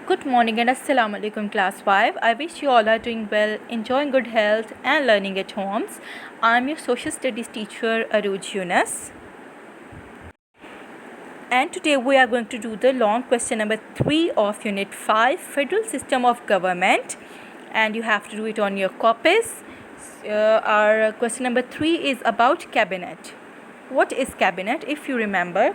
Good morning and Assalamu alaikum class 5. I wish you all are doing well, enjoying good health and learning at homes. I am your social studies teacher Aruj Yunus. And today we are going to do the long question number 3 of unit 5, Federal System of Government, and you have to do it on your copies. Our question number 3 is about cabinet. What is cabinet? If you remember,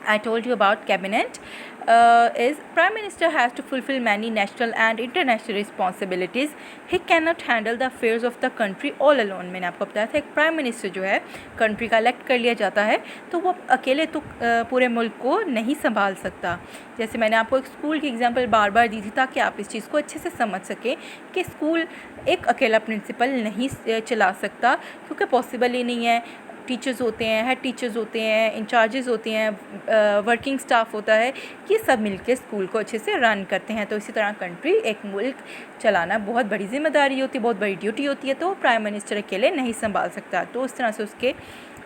I told you about cabinet is Prime Minister has to fulfill many national and international responsibilities. He cannot handle the affairs of the country all alone. मैंने आपको बताया था एक prime minister जो है country का elect कर लिया जाता है तो वो अकेले तो पूरे मुल्क को नहीं संभाल सकता. जैसे मैंने आपको एक स्कूल की एग्जांपल बार बार दी थी ताकि आप इस चीज़ को अच्छे से समझ सकें कि स्कूल एक अकेला प्रिंसिपल नहीं चला सकता क्योंकि पॉसिबल ही नहीं है. टीचर्स होते हैं, हेड टीचर्स होते हैं, इंचार्जेस होते हैं, वर्किंग स्टाफ होता है, ये सब मिलके स्कूल को अच्छे से रन करते हैं. तो इसी तरह कंट्री एक मुल्क चलाना बहुत बड़ी जिम्मेदारी होती है, बहुत बड़ी ड्यूटी होती है. तो प्राइम मिनिस्टर अकेले नहीं संभाल सकता. तो इस तरह से उसके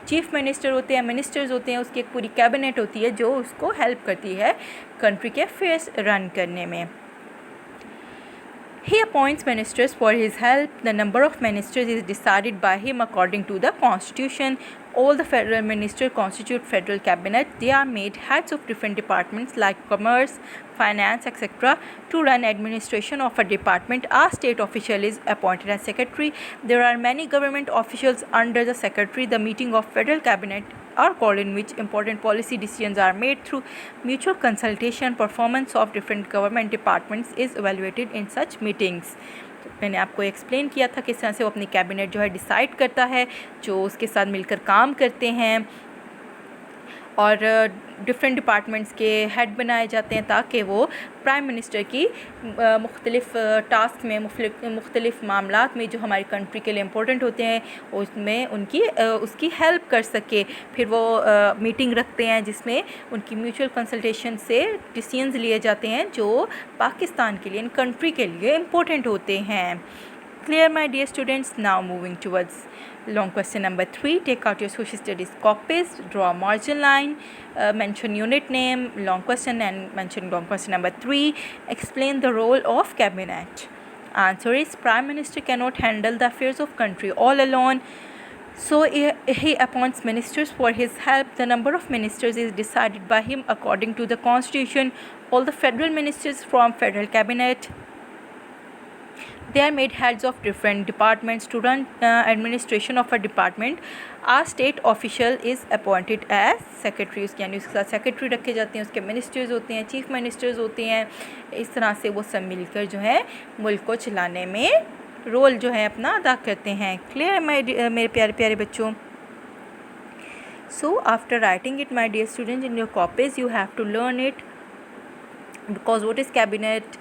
चीफ मिनिस्टर होते हैं, मिनिस्टर्स होते हैं, उसकी एक पूरी कैबिनेट होती है जो उसको हेल्प करती है कंट्री के अफेयर्स रन करने में. He appoints ministers for his help. The number of ministers is decided by him according to the constitution. All the federal ministers constitute federal cabinet. They are made heads of different departments like commerce, finance, etc. To run administration of a department, a state official is appointed as secretary. There are many government officials under the secretary. The meeting of federal cabinet are called in which important policy decisions are made through mutual consultation. Performance of different government departments is evaluated in such meetings. तो मैंने आपको explain किया था किस तरह से वो अपनी कैबिनेट जो है डिसाइड करता है, जो उसके साथ मिलकर काम करते हैं और डिफरेंट डिपार्टमेंट्स के हेड बनाए जाते हैं ताकि वो प्राइम मिनिस्टर की मुख्तलिफ़ टास्क में मुख्तलिफ़ मामलात में जो हमारी कंट्री के लिए इम्पोर्टेंट होते हैं उसमें उसकी हेल्प कर सके. फिर वो मीटिंग रखते हैं जिसमें उनकी म्यूचुअल कंसल्टेशन से डिसीजंस लिए जाते हैं जो पाकिस्तान के लिए, इन कंट्री के लिए इम्पोर्टेंट होते हैं. Clear, my dear students? Now moving towards long question number 3. Take out your social studies copies, draw a margin line, mention unit name, long question, and mention long question number 3. Explain the role of cabinet. Answer is Prime Minister cannot handle the affairs of country all alone. So he appoints ministers for his help. The number of ministers is decided by him according to the constitution. All the federal ministers from federal cabinet, they are made heads of different departments. To run administration of a department, a state official is appointed as secretary. उसके यानी उसके साथ secretary रखे जाते हैं, उसके ministers होते हैं, चीफ मिनिस्टर्स होते हैं. इस तरह से वो सब मिलकर जो है मुल्क को चलाने में रोल जो है अपना अदा करते हैं. क्लियर मेरे प्यारे प्यारे बच्चों? So after writing it, my dear students, in your copies you have to learn it, because what is cabinet,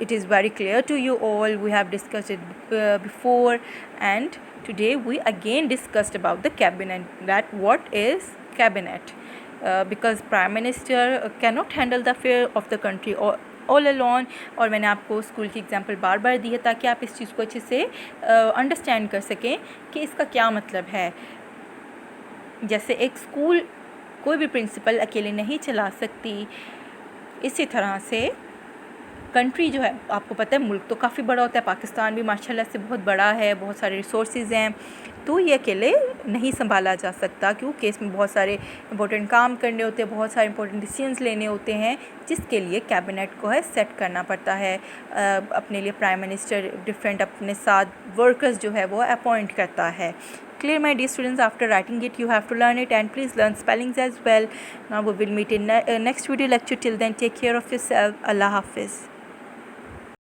it is very clear to you all. We have discussed it before, and today we again discussed about the cabinet, that what is cabinet, because prime minister cannot handle the affair of the country all alone. और मैंने आपको school की example बार बार दी है ताकि आप इस चीज़ को अच्छे से अंडरस्टैंड कर सकें कि इसका क्या मतलब है. जैसे एक स्कूल कोई भी प्रिंसिपल अकेले नहीं चला सकती, इसी तरह से कंट्री जो है, आपको पता है मुल्क तो काफ़ी बड़ा होता है, पाकिस्तान भी माशाल्लाह से बहुत बड़ा है, बहुत सारे रिसोर्सेज हैं, तो ये अकेले नहीं संभाला जा सकता क्योंकि इसमें बहुत सारे इंपॉर्टेंट काम करने होते हैं, बहुत सारे इंपॉर्टेंट डिसीजंस लेने होते हैं जिसके लिए कैबिनेट को है सेट करना पड़ता है. अपने लिए प्राइम मिनिस्टर डिफरेंट अपने साथ वर्कर्स जो है वो अपॉइंट करता है. Clear, my dear students? After writing it, you have to learn it, and please learn spellings as well. Now we will meet in next video lecture. Till then, take care of yourself. Allah Hafiz.